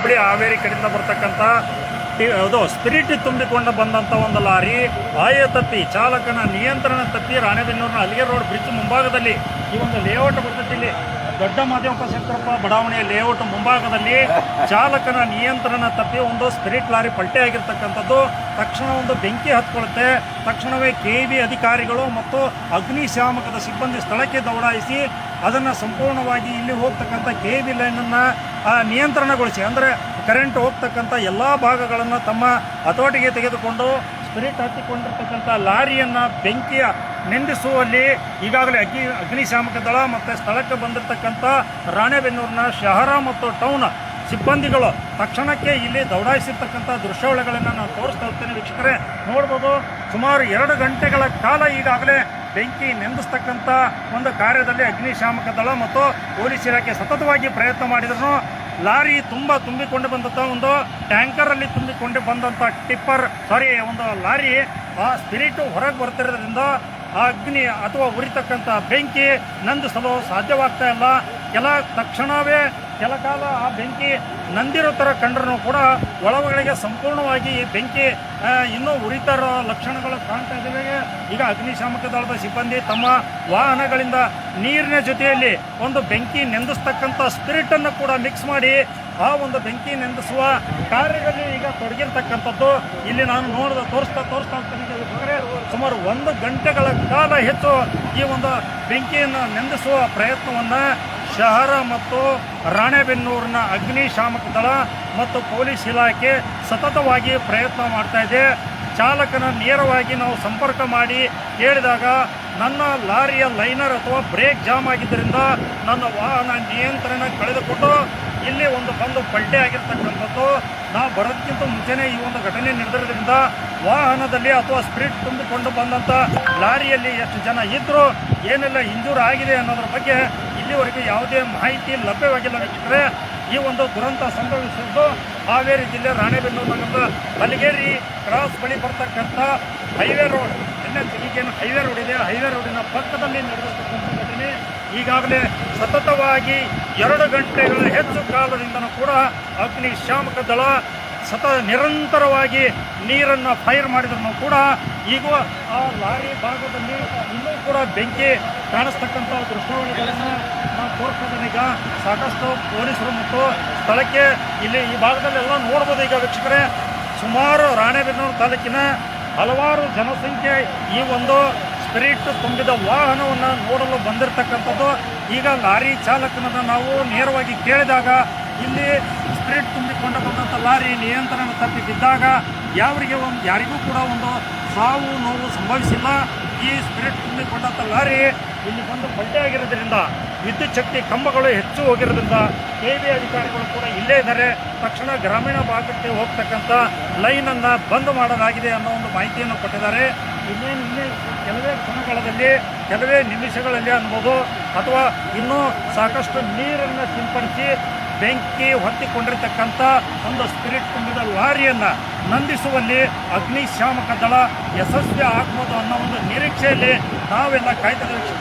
ಹುಬ್ಬಳ್ಳಿ ಹಾವೇರಿ ಕಡೆಯಿಂದ ಬರ್ತಕ್ಕಂಥ ಅದು ಸ್ಪಿರಿಟ್ ತುಂಬಿಕೊಂಡು ಬಂದಂಥ ಒಂದು ಲಾರಿ ಆಯ ತಪ್ಪಿ ಚಾಲಕನ ನಿಯಂತ್ರಣ ತಪ್ಪಿ ರಾಣೆಬೆನ್ನೂರಿನ ಅಲ್ಲಿಗೆ ರೋಡ್ ಬ್ರಿಡ್ಜ್ ಮುಂಭಾಗದಲ್ಲಿ ಈ ಒಂದು ಲೇಔಟ್ ಬರ್ತೈತಿ, ಇಲ್ಲಿ ದೊಡ್ಡ ಮಾದೇವಪ್ಪ ಶಂಕರಪ್ಪ ಬಡಾವಣೆಯ ಲೇಔಟ್ ಮುಂಭಾಗದಲ್ಲಿ ಚಾಲಕನ ನಿಯಂತ್ರಣ ತಪ್ಪಿ ಒಂದು ಸ್ಪಿರಿಟ್ ಲಾರಿ ಪಲ್ಟೆ ಆಗಿರ್ತಕ್ಕಂಥದ್ದು. ತಕ್ಷಣ ಒಂದು ಬೆಂಕಿ ಹತ್ಕೊಳುತ್ತೆ. ತಕ್ಷಣವೇ KEB ಅಧಿಕಾರಿಗಳು ಮತ್ತು ಅಗ್ನಿಶಾಮಕದ ಸಿಬ್ಬಂದಿ ಸ್ಥಳಕ್ಕೆ ದೌಡಾಯಿಸಿ ಅದನ್ನು ಸಂಪೂರ್ಣವಾಗಿ ಇಲ್ಲಿ ಹೋಗ್ತಕ್ಕಂಥ KEB ಲೈನನ್ನು ನಿಯಂತ್ರಣಗೊಳಿಸಿ, ಅಂದರೆ ಕರೆಂಟ್ ಹೋಗ್ತಕ್ಕಂಥ ಎಲ್ಲ ಭಾಗಗಳನ್ನು ತಮ್ಮ ಹತೋಟಿಗೆ ತೆಗೆದುಕೊಂಡು ಸ್ಪಿರಿಟ್ ಹತ್ತಿಕೊಂಡಿರ್ತಕ್ಕಂಥ ಲಾರಿಯನ್ನು ಬೆಂಕಿಯ ನಿಂದಿಸುವಲ್ಲಿ ಈಗಾಗಲೇ ಅಗ್ನಿಶಾಮಕ ದಳ ಮತ್ತು ಸ್ಥಳಕ್ಕೆ ಬಂದಿರತಕ್ಕಂಥ ರಾಣೆಬೆನ್ನೂರಿನ ಶಹರ ಮತ್ತು ಟೌನ್ ಸಿಬ್ಬಂದಿಗಳು ತಕ್ಷಣಕ್ಕೆ ಇಲ್ಲಿ ದೌಡಾಯಿಸಿರ್ತಕ್ಕಂಥ ದೃಶ್ಯಾವಳಿಗಳನ್ನು ನಾನು ತೋರಿಸ್ತಾ ಹೋಗ್ತೇನೆ. ವೀಕ್ಷಕರೇ ನೋಡ್ಬೋದು, ಸುಮಾರು 2 ಗಂಟೆಗಳ ಕಾಲ ಈಗಾಗಲೇ ಬೆಂಕಿ ನೆಂದಿಸ್ತಕ್ಕಂಥ ಒಂದು ಕಾರ್ಯದಲ್ಲಿ ಅಗ್ನಿಶಾಮಕ ದಳ ಮತ್ತು ಪೊಲೀಸ್ ಇಲಾಖೆ ಸತತವಾಗಿ ಪ್ರಯತ್ನ ಮಾಡಿದ್ರು. ಲಾರಿ ತುಂಬಿಕೊಂಡು ಬಂದಂಥ ಒಂದು ಟ್ಯಾಂಕರಲ್ಲಿ ತುಂಬಿಕೊಂಡು ಬಂದಂಥ ಒಂದು ಲಾರಿ ಆ ಸ್ಪಿರಿಟ್ ಹೊರಗೆ ಬರ್ತಿರೋದ್ರಿಂದ ಆ ಅಗ್ನಿ ಅಥವಾ ಉರಿತಕ್ಕಂಥ ಬೆಂಕಿ ನಂದಿಸಲು ಸಾಧ್ಯವಾಗ್ತಾ ಇಲ್ಲ. ತಕ್ಷಣವೇ ಕೆಲ ಕಾಲ ಆ ಬೆಂಕಿ ನಂದಿರೋ ಥರ ಕಂಡ್ರೂ ಕೂಡ ಒಳಗಡೆಗೆ ಸಂಪೂರ್ಣವಾಗಿ ಬೆಂಕಿ ಇನ್ನೂ ಉರಿತಾ ಇರೋ ಲಕ್ಷಣಗಳು ಕಾಣ್ತಾ ಇದ್ದಾವೆ. ಈಗ ಅಗ್ನಿಶಾಮಕ ದಳದ ಸಿಬ್ಬಂದಿ ತಮ್ಮ ವಾಹನಗಳಿಂದ ನೀರಿನ ಜೊತೆಯಲ್ಲಿ ಒಂದು ಬೆಂಕಿ ನೆಂದಿಸ್ತಕ್ಕಂಥ ಸ್ಪಿರಿಟನ್ನು ಕೂಡ ಮಿಕ್ಸ್ ಮಾಡಿ ಆ ಒಂದು ಬೆಂಕಿ ನೆಂದಿಸುವ ಕಾರ್ಯದಲ್ಲಿ ಈಗ ತೊಡಗಿರ್ತಕ್ಕಂಥದ್ದು ಇಲ್ಲಿ ನಾನು ತೋರಿಸ್ತಾ ಹೋಗ್ತೀನಿ. ಸುಮಾರು 1 ಗಂಟೆಗಳ ಕಾಲ ಹೆಚ್ಚು ಈ ಒಂದು ಬೆಂಕಿಯನ್ನು ನೆಂದಿಸುವ ಪ್ರಯತ್ನವನ್ನು ಶಹರ ಮತ್ತು ರಾಣೆಬೆನ್ನೂರಿನ ಅಗ್ನಿಶಾಮಕ ದಳ ಮತ್ತು ಪೊಲೀಸ್ ಇಲಾಖೆ ಸತತವಾಗಿ ಪ್ರಯತ್ನ ಮಾಡ್ತಾ ಇದೆ. ಚಾಲಕನ ನೇರವಾಗಿ ನಾವು ಸಂಪರ್ಕ ಮಾಡಿ ಕೇಳಿದಾಗ ನನ್ನ ಲಾರಿಯ ಲೈನರ್ ಅಥವಾ ಬ್ರೇಕ್ ಜಾಮ್ ಆಗಿದ್ದರಿಂದ ನನ್ನ ವಾಹನ ನಿಯಂತ್ರಣ ಕಳೆದುಕೊಂಡು ಇಲ್ಲಿ ಬಂದು ಪಲ್ಟೆ ಆಗಿರ್ತಕ್ಕಂಥದ್ದು. ನಾವು ಬರೋದಕ್ಕಿಂತ ಮುಂಚೆನೇ ಈ ಒಂದು ಘಟನೆ ನಡೆದಿರೋದ್ರಿಂದ ವಾಹನದಲ್ಲಿ ಅಥವಾ ಸ್ಪಿರಿಟ್ ತುಂಬಿಕೊಂಡು ಬಂದಂಥ ಲಾರಿಯಲ್ಲಿ ಎಷ್ಟು ಜನ ಇದ್ದರೂ ಏನೆಲ್ಲ ಇಂಜೂರ್ ಆಗಿದೆ ಅನ್ನೋದ್ರ ಬಗ್ಗೆ ಇಲ್ಲಿವರೆಗೆ ಯಾವುದೇ ಮಾಹಿತಿ ಲಭ್ಯವಾಗಿಲ್ಲ. ವೀಕ್ಷಕರೇ, ಈ ಒಂದು ದುರಂತ ಸಂಭವಿಸಿದ್ದು ಹಾವೇರಿ ಜಿಲ್ಲೆ ರಾಣೆಬೆನ್ನೂರು ನಗರದ ಹಲಗೇರಿ ಕ್ರಾಸ್ ಬಳಿ ಬರ್ತಕ್ಕಂಥ ಹೈವೇ ರೋಡ್, ಈಗೇನು ಹೈವೇ ರೋಡ್ ಇದೆ, ಹೈವೇ ರೋಡಿನ ಪಕ್ಕದಲ್ಲಿ ನಡೆದಿರ್ತಕ್ಕಂಥ ಘಟನೆ. ಈಗಾಗಲೇ ಸತತವಾಗಿ 2 ಗಂಟೆಗಳ ಹೆಚ್ಚು ಕಾಲದಿಂದನೂ ಕೂಡ ಅಗ್ನಿಶಾಮಕ ದಳ ನಿರಂತರವಾಗಿ ನೀರನ್ನು ಫೈರ್ ಮಾಡಿದ್ರು ಕೂಡ ಈಗ ಆ ಲಾರಿ ಭಾಗದಲ್ಲಿ ಇನ್ನೂ ಕೂಡ ಬೆಂಕಿ ಕಾಣಿಸ್ತಕ್ಕಂಥ ದೃಶ್ಯಾವಳಿಗಳನ್ನು ನಾವು ತೋರಿಸ್ತಿದ್ದೇನೆ. ಈಗ ಸಾಕಷ್ಟು ಪೊಲೀಸರು ಮತ್ತು ಸ್ಥಳಕ್ಕೆ ಇಲ್ಲಿ ಈ ಭಾಗದಲ್ಲೆಲ್ಲ ನೋಡ್ಬೋದು. ಈಗ ವೀಕ್ಷಕರೇ, ಸುಮಾರು ರಾಣೆಬೆನ್ನೂರು ತಾಲೂಕಿನ ಹಲವಾರು ಜನಸಂಖ್ಯೆ ಈ ಒಂದು ಸ್ಪಿರಿಟ್ ತುಂಬಿದ ವಾಹನವನ್ನು ನೋಡಲು ಬಂದಿರತಕ್ಕಂಥದ್ದು. ಈಗ ಲಾರಿ ಚಾಲಕನನ್ನು ನಾವು ನೇರವಾಗಿ ಕೇಳಿದಾಗ ಇಲ್ಲಿ ಸ್ಪಿರಿಟ್ ತುಂಬಿಕೊಂಡು ಬಂದಂಥ ಲಾರಿ ನಿಯಂತ್ರಣ ತಪ್ಪಿ ಬಿದ್ದಾಗ ಯಾರಿಗೂ ಕೂಡ ಒಂದು ಸಾವು ನೋವು ಸಂಭವಿಸಿಲ್ಲ. ಈ ಸ್ಪಿರಿಟ್ ತುಂಬಿಕೊಂಡಂಥ ಲಾರಿ ಇಲ್ಲಿ ಬಂದು ಪಲ್ಟೆ ಆಗಿರೋದ್ರಿಂದ ವಿದ್ಯುತ್ ಶಕ್ತಿ ಕಂಬಗಳು ಹೆಚ್ಚು ಹೋಗಿರೋದ್ರಿಂದ KEB ಅಧಿಕಾರಿಗಳು ಕೂಡ ಇಲ್ಲೇ ಇದ್ದಾರೆ. ತಕ್ಷಣ ಗ್ರಾಮೀಣ ಭಾಗಕ್ಕೆ ಹೋಗ್ತಕ್ಕಂಥ ಲೈನನ್ನು ಬಂದ್ ಮಾಡಲಾಗಿದೆ ಅನ್ನೋ ಒಂದು ಮಾಹಿತಿಯನ್ನು ಕೊಟ್ಟಿದ್ದಾರೆ. ಇನ್ನೇ ಕೆಲವೇ ಕ್ಷಣಗಳಲ್ಲಿ ಕೆಲವೇ ನಿಮಿಷಗಳಲ್ಲಿ ಅನ್ಬೋದು ಅಥವಾ ಇನ್ನೂ ಸಾಕಷ್ಟು ನೀರನ್ನು ಸಿಂಪಡಿಸಿ ಬೆಂಕಿ ಹೊತ್ತಿಕೊಂಡಿರ್ತಕ್ಕಂಥ ಒಂದು ಸ್ಪಿರಿಟ್ ತುಂಬಿದ ಲಾರಿಯನ್ನು ನಂದಿಸುವಲ್ಲಿ ಅಗ್ನಿಶಾಮಕ ದಳ ಯಶಸ್ವಿ ಆಗ್ಬೋದು ಅನ್ನೋ ಒಂದು ನಿರೀಕ್ಷೆಯಲ್ಲಿ ನಾವೆಲ್ಲ ಕಾಯ್ತಾ